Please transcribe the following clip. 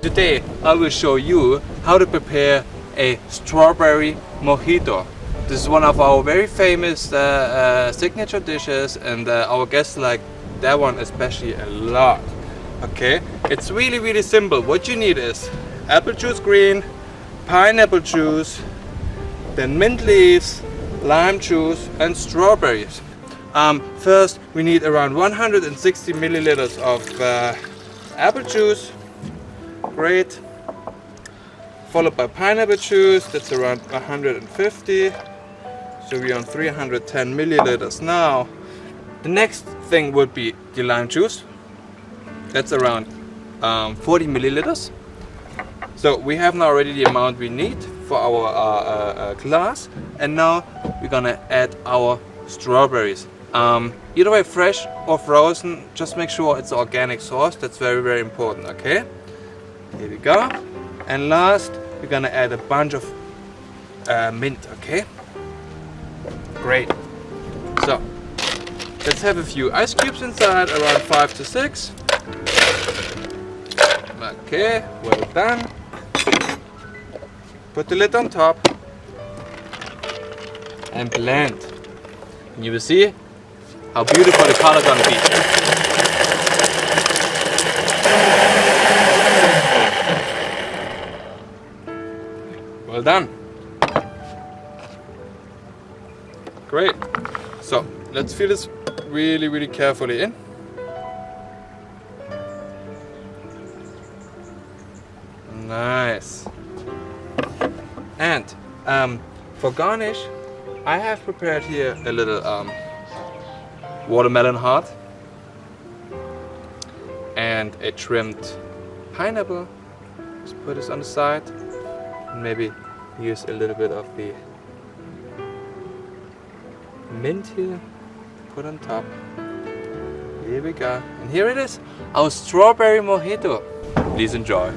Today I will show you how to prepare a strawberry mojito. This is one of our very famous signature dishes, and our guests like that one especially a lot. Okay, it's really simple. What you need is apple juice green, pineapple juice, then mint leaves, lime juice and strawberries. First we need around 160 milliliters of apple juice, great, followed by pineapple juice, that's around 150, so we're on 310 milliliters now. The next thing would be the lime juice, that's around 40 milliliters. So we have now already the amount we need for our glass, and now we're gonna add our strawberries. Either way, fresh or frozen, just make sure it's organic source, that's very important, okay? Here we go. And last, we're gonna add a bunch of mint, okay? Great. So, let's have a few ice cubes inside, around 5 to 6. Okay, well done. Put the lid on top and blend. And you will see how beautiful the color gonna be. Well done. Great. So let's fill this really carefully in. Nice. And for garnish, I have prepared here a little watermelon heart and a trimmed pineapple. Just put this on the side and maybe use a little bit of the mint here, put on top. Here we go. And here it is, our strawberry mojito. Please enjoy.